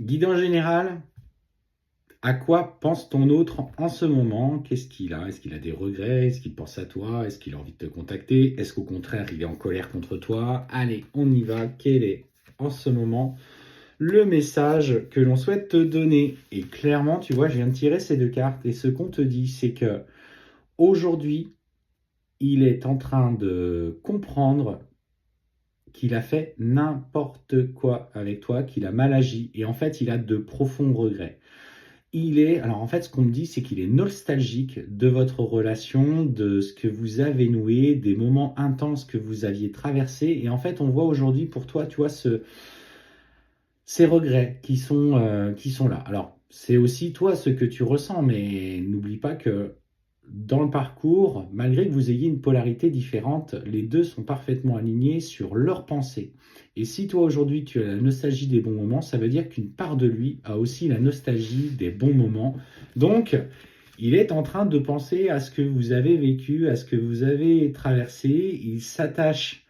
Guide en général, à quoi pense ton autre en ce moment? Qu'est-ce qu'il a? Est-ce qu'il a des regrets? Est-ce qu'il pense à toi? Est-ce qu'il a envie de te contacter? Est-ce qu'au contraire, il est en colère contre toi? Allez, on y va. Quel est en ce moment le message que l'on souhaite te donner? Et clairement, tu vois, je viens de tirer ces deux cartes et ce qu'on te dit, c'est que aujourd'hui, il est en train de comprendre qu'il a fait n'importe quoi avec toi, qu'il a mal agi et en fait, il a de profonds regrets. Alors en fait, ce qu'on me dit, c'est qu'il est nostalgique de votre relation, de ce que vous avez noué, des moments intenses que vous aviez traversés. Et en fait, on voit aujourd'hui pour toi, tu vois, ces regrets qui sont là. Alors, c'est aussi toi ce que tu ressens, mais n'oublie pas que dans le parcours, malgré que vous ayez une polarité différente, les deux sont parfaitement alignés sur leurs pensées. Et si toi aujourd'hui tu as la nostalgie des bons moments, ça veut dire qu'une part de lui a aussi la nostalgie des bons moments. Donc, il est en train de penser à ce que vous avez vécu, à ce que vous avez traversé. Il s'attache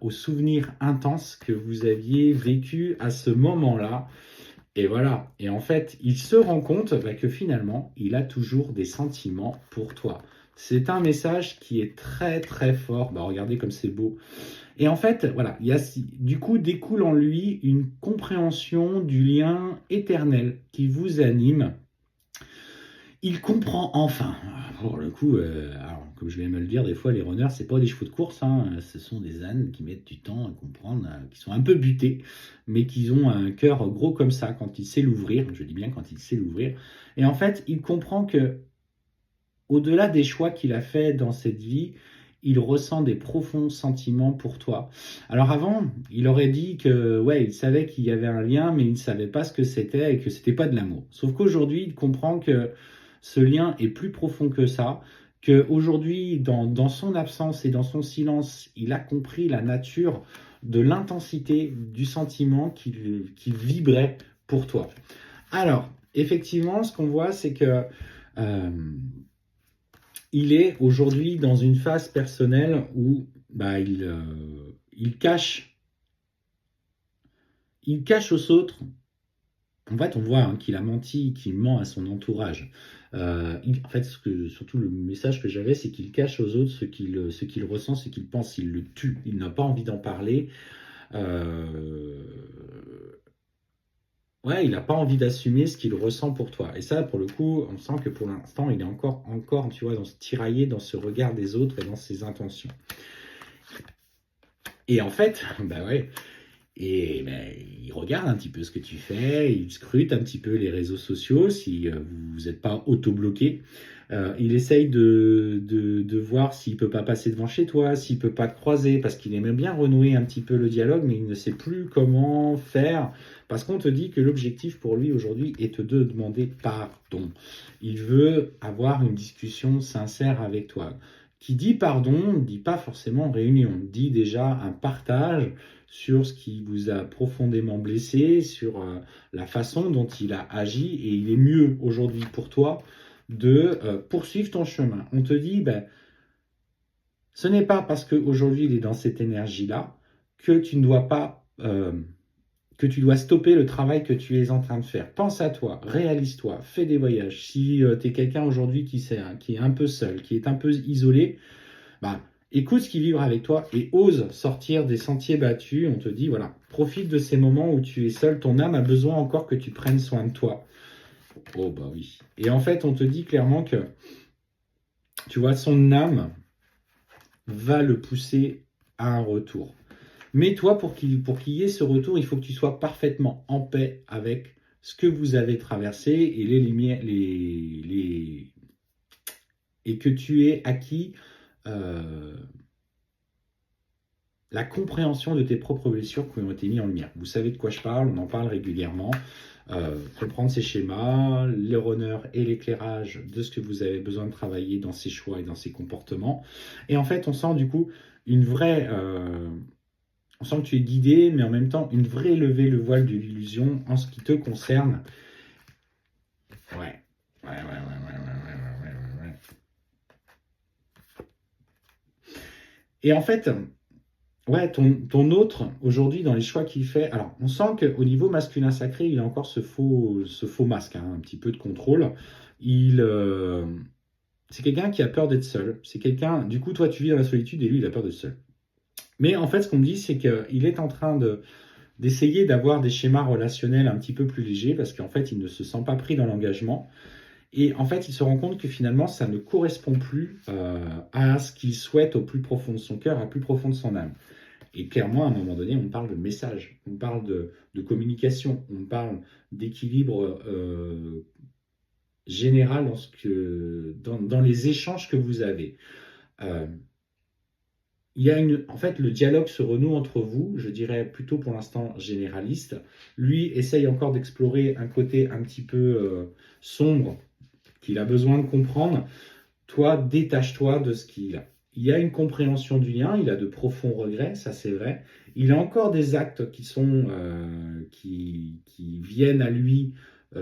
aux souvenirs intenses que vous aviez vécu à ce moment-là. Et voilà. Et en fait, il se rend compte que finalement, il a toujours des sentiments pour toi. C'est un message qui est très très fort. Bah, regardez comme c'est beau. Et en fait, voilà, du coup découle en lui une compréhension du lien éternel qui vous anime. Il comprend enfin. Pour le coup, alors, comme je vais me le dire, des fois les runners, c'est pas des chevaux de course, hein, ce sont des ânes qui mettent du temps à comprendre, qui sont un peu butés, mais qui ont un cœur gros comme ça quand il sait l'ouvrir. Je dis bien quand il sait l'ouvrir. Et en fait, il comprend que au-delà des choix qu'il a fait dans cette vie, il ressent des profonds sentiments pour toi. Alors avant, il aurait dit que ouais, il savait qu'il y avait un lien, mais il ne savait pas ce que c'était et que c'était pas de l'amour. Sauf qu'aujourd'hui, il comprend que ce lien est plus profond que ça, qu'aujourd'hui, dans son absence et dans son silence, il a compris la nature de l'intensité du sentiment qui vibrait pour toi. Alors, effectivement, ce qu'on voit, c'est que euh, il est aujourd'hui dans une phase personnelle où bah, il cache aux autres. En fait, on voit qu'il a menti, qu'il ment à son entourage. En fait, surtout le message que j'avais, c'est qu'il cache aux autres ce qu'il ressent, ce qu'il pense. Il le tue. Il n'a pas envie d'en parler. Euh, Ouais, il n'a pas envie d'assumer ce qu'il ressent pour toi. Et ça, pour le coup, on sent que pour l'instant, il est encore, tu vois, dans ce tiraillé, dans ce regard des autres et dans ses intentions. Et en fait, bah ouais, et ben, il regarde un petit peu ce que tu fais, il scrute un petit peu les réseaux sociaux si vous n'êtes pas auto-bloqué. Il essaye de voir s'il peut pas passer devant chez toi, s'il peut pas te croiser, parce qu'il aimerait bien renouer un petit peu le dialogue, mais il ne sait plus comment faire, parce qu'on te dit que l'objectif pour lui aujourd'hui est de demander pardon. Il veut avoir une discussion sincère avec toi. Qui dit pardon ne dit pas forcément réunion, dit déjà un partage sur ce qui vous a profondément blessé, sur la façon dont il a agi, et il est mieux aujourd'hui pour toi de poursuivre ton chemin. On te dit, ben, ce n'est pas parce qu'aujourd'hui il est dans cette énergie-là que tu ne dois pas, que tu dois stopper le travail que tu es en train de faire. Pense à toi, réalise-toi, fais des voyages. Si tu es quelqu'un aujourd'hui qui est un peu seul, qui est un peu isolé, bah, écoute ce qui vibre avec toi et ose sortir des sentiers battus. On te dit, voilà, profite de ces moments où tu es seul. Ton âme a besoin encore que tu prennes soin de toi. Oh, bah oui. Et en fait, on te dit clairement que, tu vois, son âme va le pousser à un retour. Mais toi, pour qu'il y ait ce retour, il faut que tu sois parfaitement en paix avec ce que vous avez traversé et les lumières, et que tu aies acquis la compréhension de tes propres blessures qui ont été mises en lumière. Vous savez de quoi je parle, on en parle régulièrement. Comprendre ces schémas, les runners et l'éclairage de ce que vous avez besoin de travailler dans ces choix et dans ces comportements. Et en fait, on sent du coup une vraie... on sent que tu es guidé, mais en même temps, une vraie levée le voile de l'illusion en ce qui te concerne. Ouais. Ouais. Et en fait, Ouais, ton autre, aujourd'hui, dans les choix qu'il fait, alors on sent qu'au niveau masculin sacré, il a encore ce faux masque, hein, un petit peu de contrôle. Il, c'est quelqu'un qui a peur d'être seul. C'est quelqu'un, du coup, toi, tu vis dans la solitude et lui, il a peur d'être seul. Mais en fait, ce qu'on me dit, c'est qu'il est en train d'essayer d'avoir des schémas relationnels un petit peu plus légers parce qu'en fait, il ne se sent pas pris dans l'engagement. Et en fait, il se rend compte que finalement, ça ne correspond plus à ce qu'il souhaite au plus profond de son cœur, à plus profond de son âme. Et clairement, à un moment donné, on parle de message, on parle de communication, on parle d'équilibre général dans les échanges que vous avez. Euh, en fait, le dialogue se renoue entre vous, je dirais plutôt pour l'instant généraliste. Lui essaye encore d'explorer un côté un petit peu sombre qu'il a besoin de comprendre. Toi, détache-toi de ce qu'il a. Il y a une compréhension du lien, il a de profonds regrets, ça c'est vrai. Il a encore des actes qui viennent à lui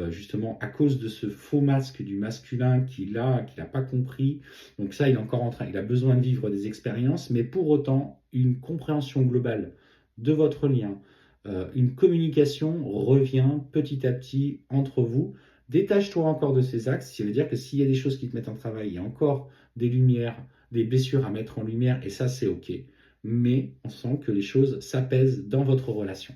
justement à cause de ce faux masque du masculin qu'il n'a pas compris. Donc ça, il est encore en train, il a besoin de vivre des expériences, mais pour autant, une compréhension globale de votre lien, une communication revient petit à petit entre vous. Détache-toi encore de ces axes, ça veut dire que s'il y a des choses qui te mettent en travail, il y a encore des lumières, des blessures à mettre en lumière, et ça c'est ok. Mais on sent que les choses s'apaisent dans votre relation.